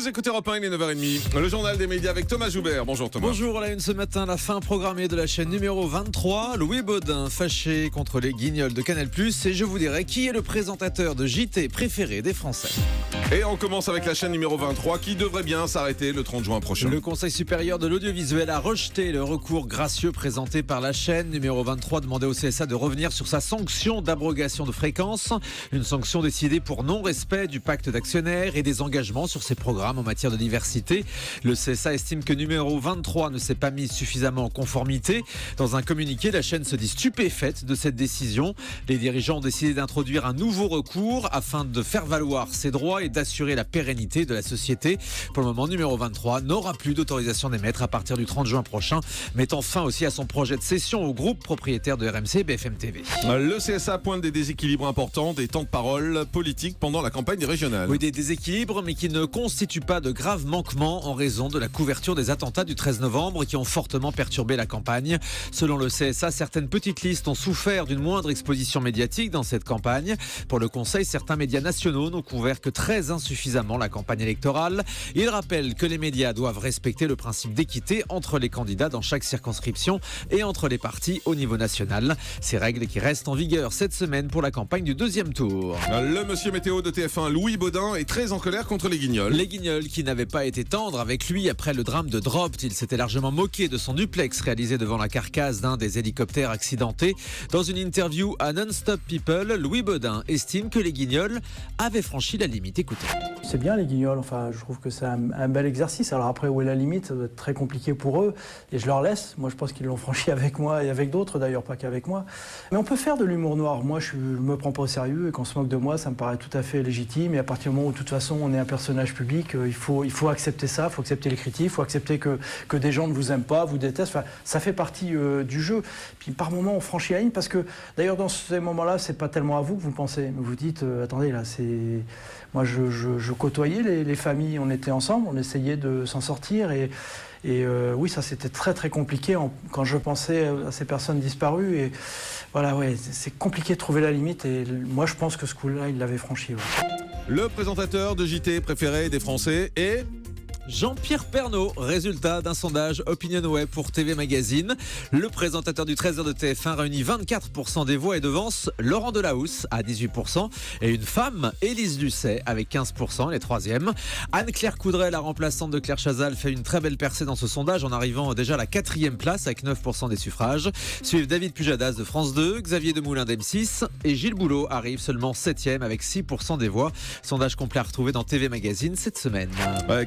Vous écoutez Europe 1, il est 9h30. Le journal des médias avec Thomas Joubert. Bonjour Thomas. Bonjour, à la une ce matin, la fin programmée de la chaîne numéro 23. Louis Baudin fâché contre les guignols de Canal+. Et je vous dirai qui est le présentateur de JT préféré des Français. Et on commence avec la chaîne numéro 23 qui devrait bien s'arrêter le 30 juin prochain. Le Conseil supérieur de l'audiovisuel a rejeté le recours gracieux présenté par la chaîne numéro 23, demandait au CSA de revenir sur sa sanction d'abrogation de fréquence. Une sanction décidée pour non-respect du pacte d'actionnaires et des engagements sur ses programmes en matière de diversité. Le CSA estime que numéro 23 ne s'est pas mis suffisamment en conformité. Dans un communiqué, la chaîne se dit stupéfaite de cette décision. Les dirigeants ont décidé d'introduire un nouveau recours afin de faire valoir ses droits et d'assurer la pérennité de la société. Pour le moment, numéro 23 n'aura plus d'autorisation d'émettre à partir du 30 juin prochain, mettant fin aussi à son projet de cession au groupe propriétaire de RMC BFM TV. Le CSA pointe des déséquilibres importants, des temps de parole politiques pendant la campagne régionale. Oui, des déséquilibres, mais qui ne constituent pas de graves manquements en raison de la couverture des attentats du 13 novembre qui ont fortement perturbé la campagne. Selon le CSA, certaines petites listes ont souffert d'une moindre exposition médiatique dans cette campagne. Pour le Conseil, certains médias nationaux n'ont couvert que très insuffisamment la campagne électorale. Il rappelle que les médias doivent respecter le principe d'équité entre les candidats dans chaque circonscription et entre les partis au niveau national. Ces règles qui restent en vigueur cette semaine pour la campagne du deuxième tour. Le monsieur météo de TF1, Louis Baudin, est très en colère contre les guignols. Les guignols qui n'avaient pas été tendres avec lui après le drame de Dropt. Il s'était largement moqué de son duplex réalisé devant la carcasse d'un des hélicoptères accidentés. Dans une interview à Non-Stop People, Louis Baudin estime que les guignols avaient franchi la limite. Écoutez. C'est bien les guignols, enfin je trouve que c'est un bel exercice. Alors après où est la limite, ça doit être très compliqué pour eux et je leur laisse. Moi je pense qu'ils l'ont franchi avec moi et avec d'autres d'ailleurs, pas qu'avec moi. Mais on peut faire de l'humour noir. Moi je me prends pas au sérieux et qu'on se moque de moi, ça me paraît tout à fait légitime. Et à partir du moment où de toute façon on est un personnage public, il faut accepter ça, il faut accepter les critiques, il faut accepter que des gens ne vous aiment pas, vous détestent. Enfin, ça fait partie du jeu. Puis par moments on franchit la ligne parce que d'ailleurs dans ces moments-là c'est pas tellement à vous que vous pensez. Vous dites attendez là c'est... Moi je côtoyais les familles, on était ensemble, on essayait de s'en sortir et oui, ça c'était très très compliqué quand je pensais à ces personnes disparues et voilà, ouais, c'est compliqué de trouver la limite et moi je pense que ce coup-là, il l'avait franchi. Ouais. Le présentateur de JT préféré des Français est... Jean-Pierre Pernaut, résultat d'un sondage OpinionWay pour TV Magazine. Le présentateur du 13h de TF1 réunit 24% des voix et devance Laurent Delahousse à 18% et une femme, Élise Lucet, avec 15%, les troisièmes. Anne-Claire Coudray, la remplaçante de Claire Chazal, fait une très belle percée dans ce sondage en arrivant déjà à la 4e place avec 9% des suffrages. Suivent David Pujadas de France 2, Xavier Demoulin d'M6 et Gilles Boulot arrive seulement 7e avec 6% des voix. Sondage complet à retrouver dans TV Magazine cette semaine.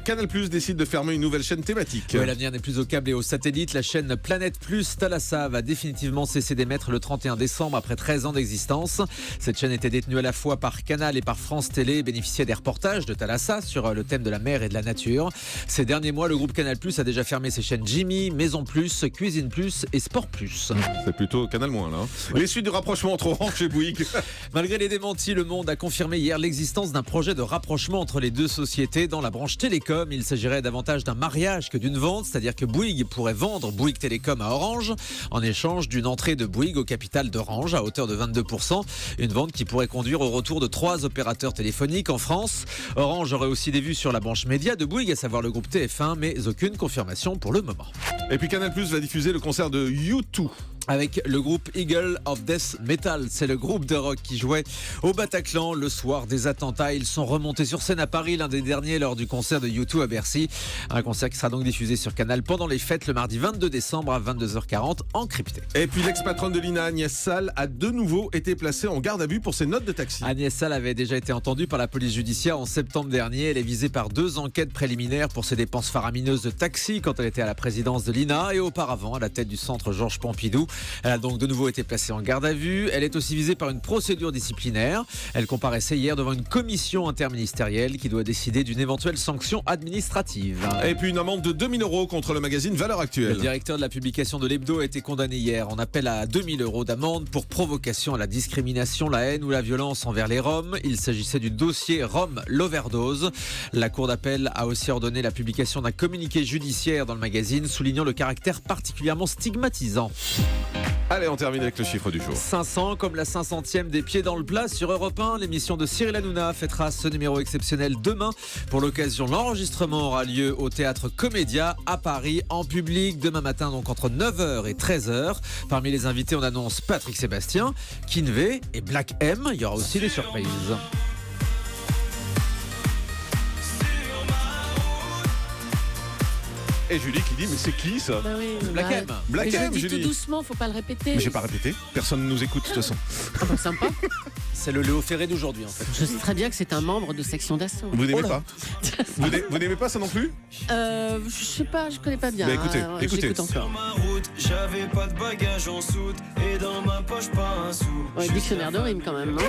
Canal+ décide de fermer une nouvelle chaîne thématique. Ouais, l'avenir n'est plus au câble et au satellite. La chaîne Planète Plus Thalassa va définitivement cesser d'émettre le 31 décembre après 13 ans d'existence. Cette chaîne était détenue à la fois par Canal et par France Télé et bénéficiait des reportages de Thalassa sur le thème de la mer et de la nature. Ces derniers mois, le groupe Canal Plus a déjà fermé ses chaînes Jimmy, Maison Plus, Cuisine Plus et Sport Plus. C'est plutôt Canal Moins là. Les suites du rapprochement entre Orange et Bouygues. Malgré les démentis, Le Monde a confirmé hier l'existence d'un projet de rapprochement entre les deux sociétés dans la branche télécom. Il s'agirait davantage d'un mariage que d'une vente, c'est-à-dire que Bouygues pourrait vendre Bouygues Télécom à Orange en échange d'une entrée de Bouygues au capital d'Orange à hauteur de 22%. Une vente qui pourrait conduire au retour de 3 opérateurs téléphoniques en France. Orange aurait aussi des vues sur la branche média de Bouygues, à savoir le groupe TF1, mais aucune confirmation pour le moment. Et puis Canal+ va diffuser le concert de U2. Avec le groupe Eagle of Death Metal. C'est le groupe de rock qui jouait au Bataclan le soir des attentats. Ils sont remontés sur scène à Paris, l'un des derniers lors du concert de U2 à Bercy. Un concert qui sera donc diffusé sur Canal pendant les fêtes le mardi 22 décembre à 22h40 encrypté. Et puis l'ex-patronne de l'INA, Agnès Salle, a de nouveau été placée en garde à vue pour ses notes de taxi. Agnès Salle avait déjà été entendue par la police judiciaire en septembre dernier. Elle est visée par 2 enquêtes préliminaires pour ses dépenses faramineuses de taxi quand elle était à la présidence de l'INA et auparavant à la tête du centre Georges Pompidou. Elle a donc de nouveau été placée en garde à vue. Elle est aussi visée par une procédure disciplinaire. Elle comparaissait hier devant une commission interministérielle qui doit décider d'une éventuelle sanction administrative. Et puis une amende de 2 000 € contre le magazine Valeurs Actuelles. Le directeur de la publication de l'Hebdo a été condamné hier en appel à 2 000 € d'amende pour provocation à la discrimination, la haine ou la violence envers les Roms. Il s'agissait du dossier Rome l'overdose. La cour d'appel a aussi ordonné la publication d'un communiqué judiciaire dans le magazine soulignant le caractère particulièrement stigmatisant. Allez, on termine avec le chiffre du jour. 500 comme la 500e des Pieds dans le plat sur Europe 1. L'émission de Cyril Hanouna fêtera ce numéro exceptionnel demain. Pour l'occasion, l'enregistrement aura lieu au Théâtre Comédia à Paris en public demain matin, donc entre 9h et 13h. Parmi les invités, on annonce Patrick Sébastien, Kinvey et Black M. Il y aura aussi des surprises. Et Julie qui dit, mais c'est qui ça? Bah oui, Black M. Black mais je le M, dis tout Julie. doucement, faut pas le répéter. Mais j'ai pas répété, personne ne nous écoute de toute façon. Ah bah, sympa. C'est le Léo Ferré d'aujourd'hui en fait. Je sais très bien que c'est un membre de section d'assaut. Vous n'aimez Oh là. pas Vous n'aimez pas ça non plus? Je sais pas, je connais pas bien. Bah, écoutez, écoutez. J'écoute encore. Sur ma route, j'avais pas de bagages en soute et dans ma poche pas un sou. Ouais, dictionnaire de rime quand même, non?